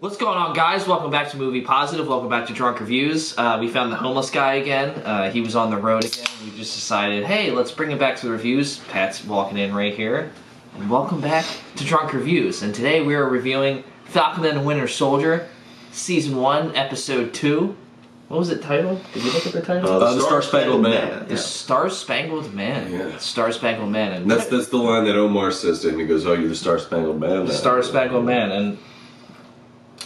What's going on, guys? Welcome back to Movie Positive. Welcome back to Drunk Reviews. We found the homeless guy again. He was on the road again. We just decided, hey, let's bring him back to the reviews. Pat's walking in right here. And welcome back to Drunk Reviews. And today we are reviewing Falcon and the Winter Soldier, Season 1, Episode 2. What was it titled? Did you look at the title? The Star-Spangled Man. The Star-Spangled Man. Yeah. Star-Spangled Man. And that's the line that Omar says to him. He goes, "Oh, you're the Star-Spangled Man." The Star-Spangled Man. And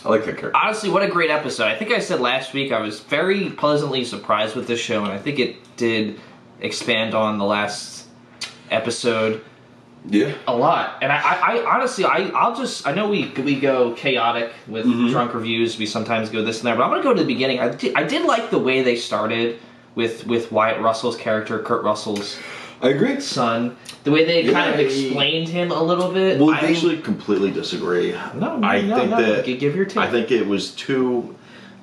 I like that character. honestly, what a great episode. I think I said last week I was very pleasantly surprised with this show, and I think it did expand on the last episode a lot. And I honestly, I know we go chaotic with drunk reviews. We sometimes go this and that, but I'm going to go to the beginning. I did like the way they started with Wyatt Russell's character, Kurt Russell's I agree. son. The way they kind of explained him a little bit. Well, I actually completely disagree. I think give your take. I think it was too.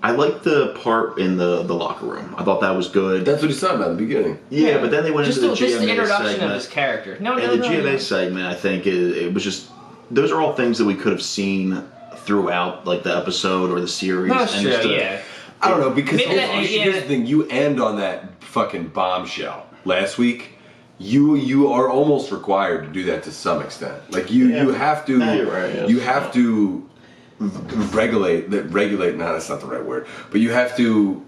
I liked the part in the locker room. I thought that was good. That's what he's talking about at the beginning. Yeah, but then they went into the GMA just the introduction segment. of his character. The GMA segment, I think, it was just. Those are all things that we could have seen throughout, like the episode or the series. That's true. Yeah. I don't know because Maybe here's the thing: you end on that fucking bombshell last week. You are almost required to do that to some extent. Like you have to. No, you're right, yes. You have to regulate. No, that's not the right word. But you have to.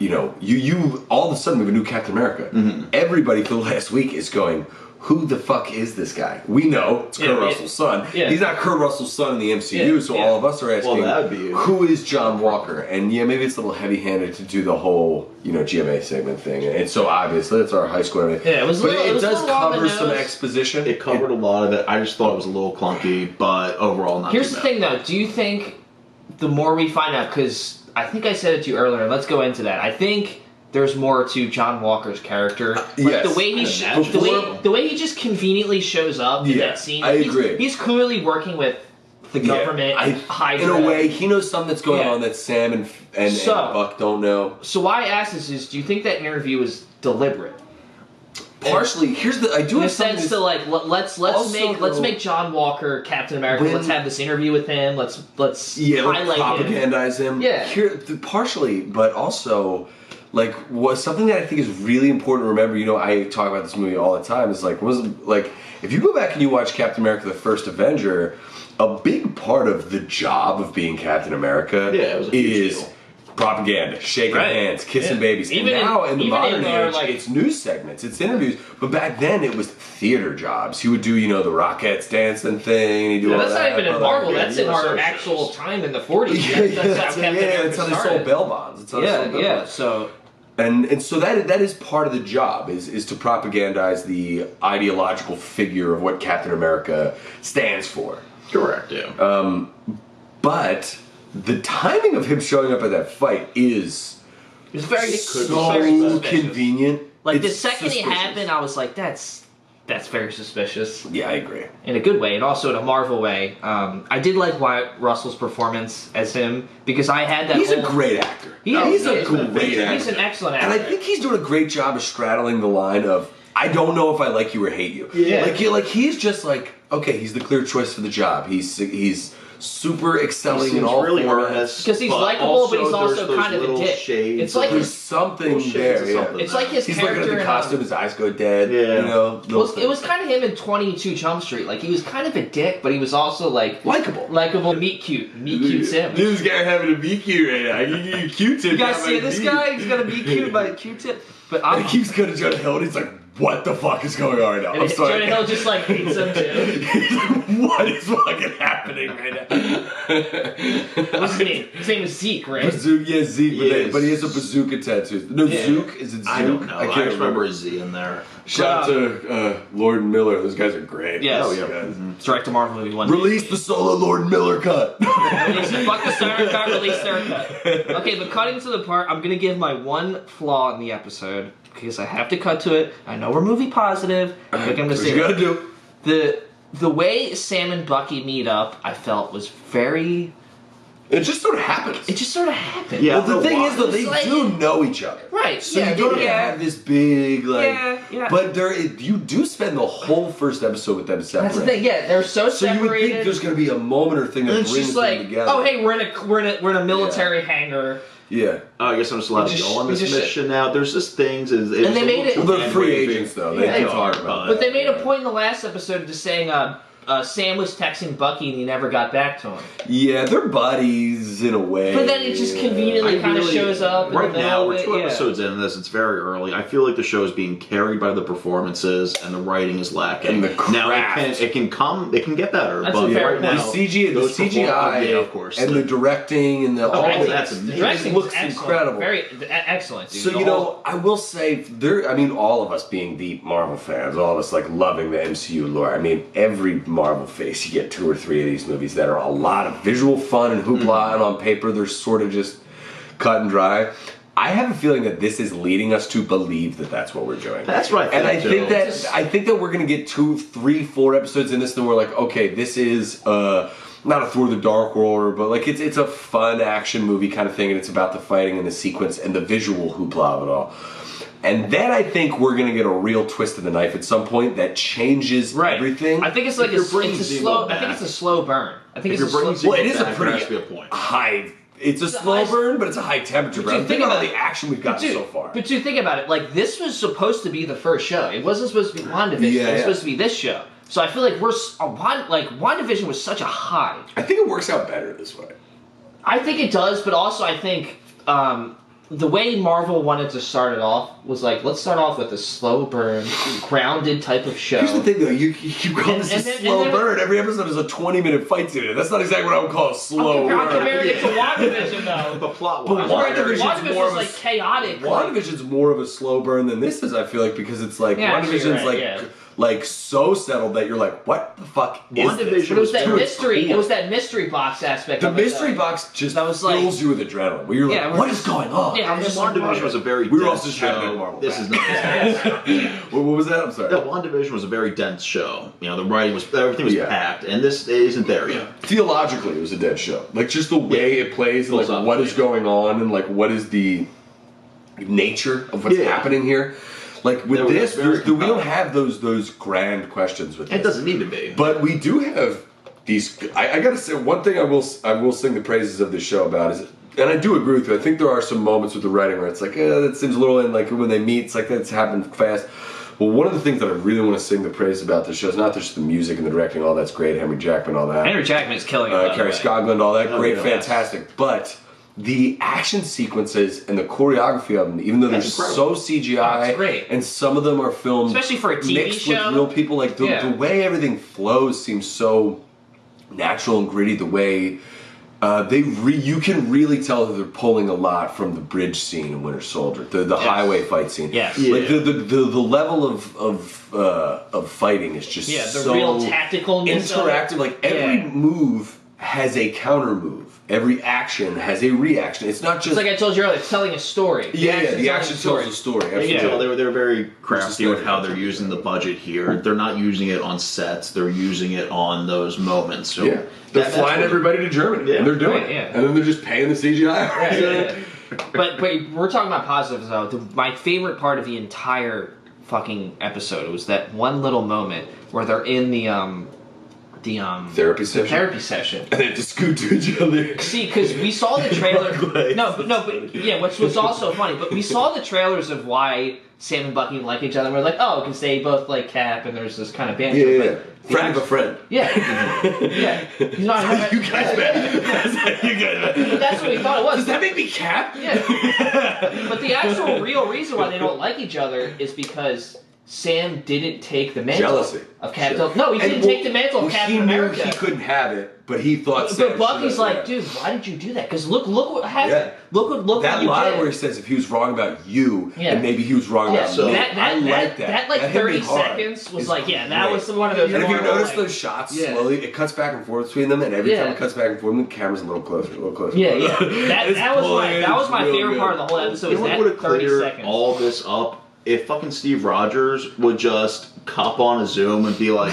You all of a sudden we have a new Captain America. Everybody for the last week is going, who the fuck is this guy? We know it's Kurt Russell's son. Yeah. He's not Kurt Russell's son in the MCU, so all of us are asking, who is John Walker? And maybe it's a little heavy-handed to do the whole, GMA segment thing. And it's so obvious. That's our high school. Yeah, it does cover some exposition. It covered a lot of it. I just thought it was a little clunky, but overall not Here's too the bad. thing, though. Do you think the more we find out, because I think I said it to you earlier, and let's go into that. I think there's more to John Walker's character. Yes. The way he just conveniently shows up in that scene. I agree. He's clearly working with the government. In a way, he knows something that's going on that Sam and Buck don't know. So why I ask this is, do you think that interview was deliberate? Partially. I do in have a sense to like let's make John Walker Captain America. Let's have this interview with him. Let's highlight propagandize him. Yeah. Partially, but also. Was something that I think is really important to remember. I talk about this movie all the time. Is if you go back and you watch Captain America: The First Avenger, a big part of the job of being Captain America is propaganda, shaking hands, kissing babies. And now in the modern age, it's news segments, it's interviews. But back then, it was theater jobs. He would do the Rockettes dancing thing. He'd do all that's that. not even in Marvel. That's in our actual time in the 40s. That's how they sold bail bonds. So. And so that is part of the job is to propagandize the ideological figure of what Captain America stands for. Correct, yeah. But the timing of him showing up at that fight is very convenient. The second it happened, I was like, that's very suspicious. Yeah, I agree. In a good way, and also in a Marvel way. I did like Wyatt Russell's performance as him, because I had that He's a great actor. He's a great actor. He's an excellent actor. And I think he's doing a great job of straddling the line of, I don't know if I like you or hate you. Yeah. He's just okay, he's the clear choice for the job. He's super excelling in all really formats. Because he's likable, but he's also kind of a dick. It's like there's something there. It's like his he's character. He's looking at the costume, his eyes go dead. Yeah. It was kind of him in 22 Jump Street. He was kind of a dick, but he was also likable. Meet cute Sam. This guy having a meet cute right now. I can give you Q-tip. You guys see this guy? He's gonna meet cute by a Q-tip. But he keeps going to Jonah Hill, and he's like, what the fuck is going on right now? I'm sorry. Jonah Hill just hates him too. What is fucking happening right now? What's his name? His name is Zeke, right? Zeke, but he has a bazooka tattoo. No, Zook? Is it Zook? I don't know. I can't remember a Z in there. Shout out to Lord and Miller. Those guys are great. Yes. Oh, yeah. Direct to Marvel movie one. Release the solo Lord and Miller cut. Fuck the Sarah cut, release Sarah cut. Okay, but cutting to the part, I'm going to give my one flaw in the episode, because I have to cut to it. I know we're movie positive. I think I'm going to say you gotta do. The way Sam and Bucky meet up, I felt was very It just sort of happens. It just sort of happened. Yeah. Well, the thing is, though, they do know each other. Right. So you don't have this big, like... Yeah. But you do spend the whole first episode with them separate. That's the thing, yeah. They're so separated. So you would think there's going to be a moment or thing that brings them together. Oh, hey, we're in a military hangar. Yeah. Oh, I guess I'm just allowed to go on this mission now. There's just things... And they made it... Well, they're free agents, though. They can talk about But they made a point in the last episode to saying... Sam was texting Bucky and he never got back to him. Yeah, they're buddies in a way. But then it just conveniently kind of shows up. Right now, we're 2 episodes in this. It's very early. I feel like the show is being carried by the performances and the writing is lacking. And the craft. Now it can get better. That's but a fair right now, the CGI, of course, and the directing and all of that's it. amazing. The directing looks excellent. incredible. Very excellent, dude. So I will say all of us being deep Marvel fans, all of us like loving the MCU lore. I mean, every Marvel face, you get 2 or 3 of these movies that are a lot of visual fun and hoopla, and on paper they're sort of just cut and dry. I have a feeling that this is leading us to believe that that's what we're doing. That's right. And I think that we're going to get 2, 3, 4 episodes in this, and we're like, okay, this is not a Thor: The Dark World, but like it's a fun action movie kind of thing, and it's about the fighting and the sequence and the visual hoopla of it all. And then I think we're going to get a real twist of the knife at some point that changes everything. I think it's like a slow. I think it's a slow burn. I think it's a slow. Well, it is a pretty high. It's a slow burn, but it's a high temperature burn. Think about the action we've gotten so far. But you think about it, like this was supposed to be the first show. It wasn't supposed to be WandaVision. It was supposed to be this show. So I feel like WandaVision was such a high. I think it works out better this way. I think it does, but also I think the way Marvel wanted to start it off was like, let's start off with a slow burn, grounded type of show. Here's the thing, though. You call this a slow burn. Every episode is a 20-minute fight scene. That's not exactly what I would call a slow burn. I'm comparing it to WandaVision, though. The plot was. But WandaVision was like chaotic. WandaVision's more of a slow burn than this is, I feel like, because it's like, WandaVision's like so settled that you're like, what the fuck is this? But it was that mystery. It was that mystery box aspect. The mystery box just fills you with adrenaline. Where you're like, what is going on? Yeah, WandaVision was a very dense show. This is not. What was that? I'm sorry. Yeah, WandaVision was a very dense show. You know, the writing was everything was packed, and this isn't there yet. Theologically, it was a dense show. Like just the way it plays, and like what is going on, and like what is the nature of what's happening here. Like with this, we don't have those grand questions with this. It doesn't need to be. But we do have these. I gotta say, one thing I will sing the praises of this show about is, and I do agree with you. I think there are some moments with the writing where it's like, that seems a little, and like when they meet, it's like that's happened fast. Well, one of the things that I really want to sing the praise about this show is not just the music and the directing, all that's great, Henry Jackman, all that. Henry Jackman is killing it. Carrie Scogland, all that, great, fantastic. But the action sequences and the choreography of them, even though they're so CGI, and some of them are filmed, especially for a TV mixed show, with real people, like the way everything flows seems so natural and gritty. The way you can really tell that they're pulling a lot from the bridge scene in Winter Soldier, the highway fight scene. Yes, like the level of fighting is just the real tacticalness, interactive. Like every move has a counter move. Every action has a reaction. It's not just... It's like I told you earlier, it's telling a story. The action tells a story. Absolutely. They're very crafty with how they're using the budget here. They're not using it on sets. They're using it on those moments. So they're flying everybody to Germany, and they're doing it. And then they're just paying the CGI. But we're talking about positives, though. My favorite part of the entire fucking episode was that one little moment where they're in the therapy session. And they have to scoot to each other. See, because we saw the trailer. Which was also funny. But we saw the trailers of why Sam and Bucky like each other. And we're like, oh, because they both like Cap, and there's this kind of banter. Yeah. Friend of a friend. Yeah. He's not. You guys bet. That's what we thought it was. Does that make me Cap? Yeah. But the actual real reason why they don't like each other is because Sam didn't take the mantle of Captain. No, he didn't take the mantle of Captain America. He knew he couldn't have it, but he thought. But Bucky's like, dude, why did you do that? Because look what happened. Yeah. Look that what you line did. where he says, "If he was wrong about you, and maybe he was wrong about me." I like that. That like 30 seconds was like, that was one of those. And if you notice those shots, slowly it cuts back and forth between them, and every time it cuts back and forth, the camera's a little closer, a little closer. That was my favorite part of the whole episode. Was that 30 seconds. All this up if fucking Steve Rogers would just cop on a Zoom and be like,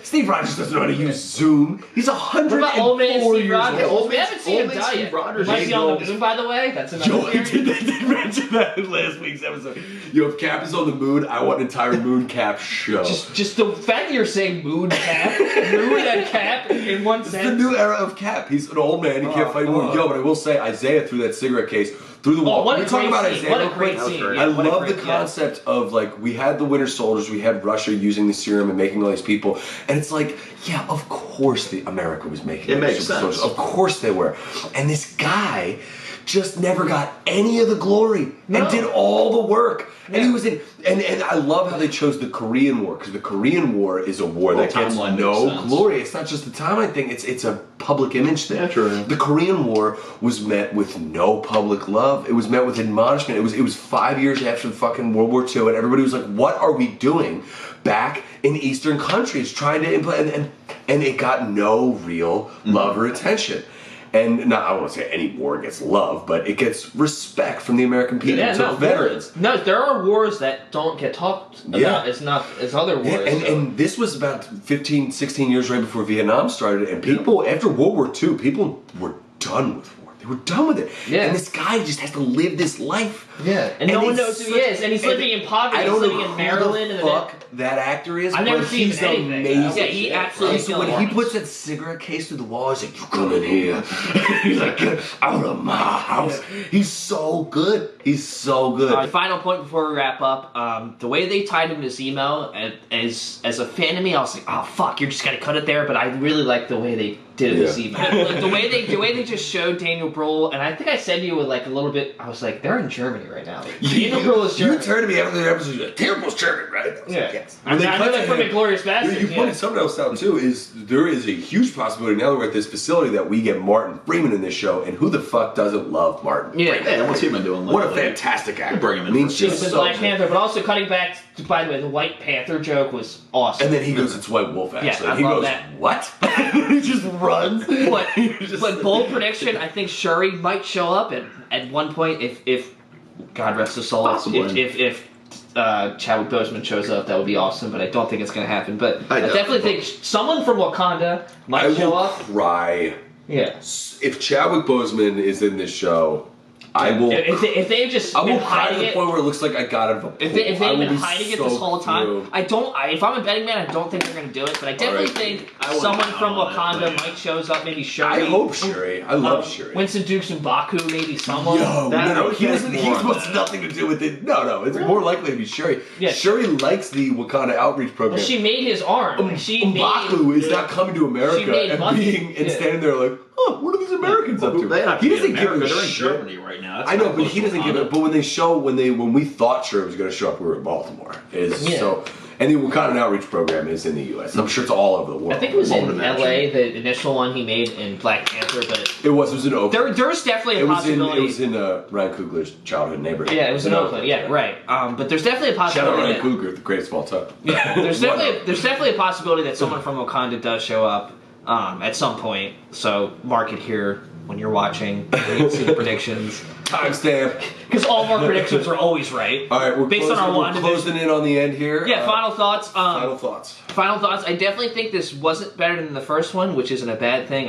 Steve Rogers doesn't know how to use Zoom. He's 104 years old. We haven't seen him die yet. Rogers Might be on the moon, by the way. That's another Joey did mention that in last week's episode. Yo, if Cap is on the moon, I want an entire moon Cap show. Just the fact that you're saying moon Cap, moon and Cap in one It's sentence. the new era of Cap. He's an old man. He can't fight anymore. Yo, but I will say, Isaiah threw that cigarette case through the wall. What We're a talking great about scene. Isaiah. What a real great quick. scene. I love the concept of, like, we had the Winter Soldiers, we had Russia using the serum and making all these people, and it's like, yeah, of course America was making it. Makes super sense. soldiers. Of course they were. And this guy just never got any of the glory and did all the work. And he was in, and I love how they chose the Korean War, because the Korean War is a war that gets no glory. It's not just the timeline thing; it's a public image thing. Yeah, true. The Korean War was met with no public love. It was met with admonishment. It was 5 years after the fucking World War II, and everybody was like, "What are we doing back in Eastern countries trying to implement?" And it got no real love or attention. And not, I don't want to say any war gets love, but it gets respect from the American people to veterans. No, there are wars that don't get talked about. Yeah. It's not as other wars. And this was about 15, 16 years right before Vietnam started, and people, after World War II, people were done with war. They were done with it. Yeah. And this guy just has to live this life. Yeah. And no one knows who he is. And he's living in poverty. He's living in Maryland. I don't know who the fuck that actor is, I've never but seen he's anything. amazing. Yeah, he absolutely So when he puts that cigarette case through the wall, he's like, "You come in here." He's like, "Get out of my house." Yeah. He's so good. He's so good. Final point before we wrap up. The way they tied him to Zemo, as a fan of me, I was like, "Oh fuck, you're just gonna cut it there." But I really like the way they did it with Zemo. Like, the way they just showed Daniel Bruhl, and I think I said to you with like a little bit. I was like, "They're in Germany right now." Daniel Bruhl is German. You turned to me after the episode. You're like, "Terrible's German, right?" I was like, yes. I know that from Inglourious Basterds. You pointed something else out too. Is there is a huge possibility now that we're at this facility that we get Martin Freeman in this show, and who the fuck doesn't love Martin? Freeman? Yeah, what's he been doing lately? What a fantastic actor! Bring him in. Means Just so Black Panther, but also cutting back. By the way, the White Panther joke was awesome. And then he goes, "It's White Wolf." Actually, yeah, I he love goes, that. "What?" He just runs. But bold prediction, I think Shuri might show up at one point if God rest his soul. If Chadwick Boseman shows up, that would be awesome. But I don't think it's going to happen. But I definitely think someone from Wakanda might show up. I will cry. Yeah. If Chadwick Boseman is in this show, I will. If they've just I will been cry to hiding the it. point where it looks like I got out of a pool. If they've been hiding it so this whole time, through. if I'm a betting man, I don't think they're going to do it. But I definitely think someone from Wakanda might shows up. Maybe Shuri. I hope Shuri. I love Shuri. Winston Dukes and Baku, maybe someone. No. He wants nothing to do with it. No. It's more likely to be Shuri. Yeah. Shuri likes the Wakanda outreach program. Well, she made his arm. Baku is not coming to America and standing there like, "Oh, what are these Americans up to?" He doesn't give a shit. Germany right now. I know, but he doesn't give it. But when we thought Shuri was going to show up, we were in Baltimore. So, and the Wakanda Outreach Program is in the U.S. I'm sure it's all over the world. I think it was in L.A. The initial one he made in Black Panther, but it was in Oakland. There's definitely a possibility. It was in Ryan Coogler's childhood neighborhood. Yeah, it was in Oakland. Yeah, right. But there's definitely a possibility. Shout out Ryan Coogler, the greatest of all time. Yeah, there's definitely a possibility that someone from Wakanda does show up at some point. So mark it here when you're watching. See the predictions. Timestamp. Because all of our predictions are always right. All right, we're closing in on the end here. Yeah, final thoughts. Final thoughts. Final thoughts. I definitely think this wasn't better than the first one, which isn't a bad thing.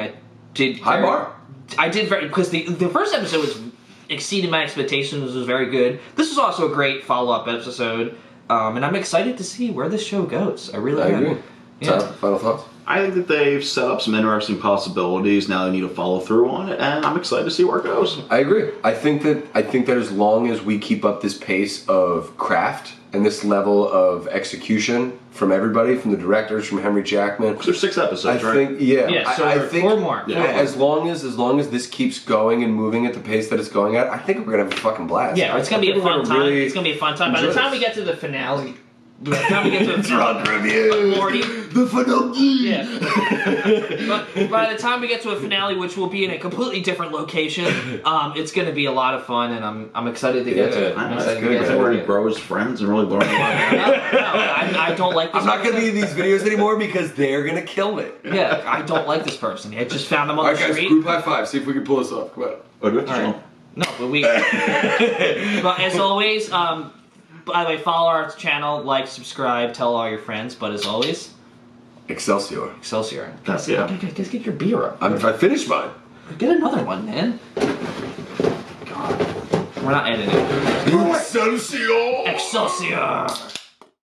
High bar. I did very because the first episode was exceeded my expectations. Was very good. This was also a great follow-up episode, and I'm excited to see where this show goes. I really am. Agree. Yeah. Final thoughts. I think that they've set up some interesting possibilities. Now they need to follow through on it, and I'm excited to see where it goes. I agree. I think that as long as we keep up this pace of craft and this level of execution from everybody, from the directors, from Henry Jackman. Because there's 6 episodes, right? I think 4 more. Yeah. As long as this keeps going and moving at the pace that it's going at, I think we're gonna have a fucking blast. Yeah, it's gonna be a fun time. It's gonna be a fun time. By the time we get to the finale. By the time we get to the drunk review, the finale. Yeah. But by the time we get to a finale, which will be in a completely different location, it's going to be a lot of fun, and I'm excited to get to it. I'm excited to get to it. Where he grows friends and really learn a lot. I don't like this. I'm not going to be in these videos anymore because they're going to kill me. Yeah, I don't like this person. I just found them on the street. All right, guys, group high five. See if we can pull this off. Come on. All right. No, but we. But as always. by the way, follow our channel, like, subscribe, tell all your friends. But as always, Excelsior. Excelsior. Guys, get your beer up. I finished mine. Get another one, man. God. We're not editing. Excelsior! Excelsior!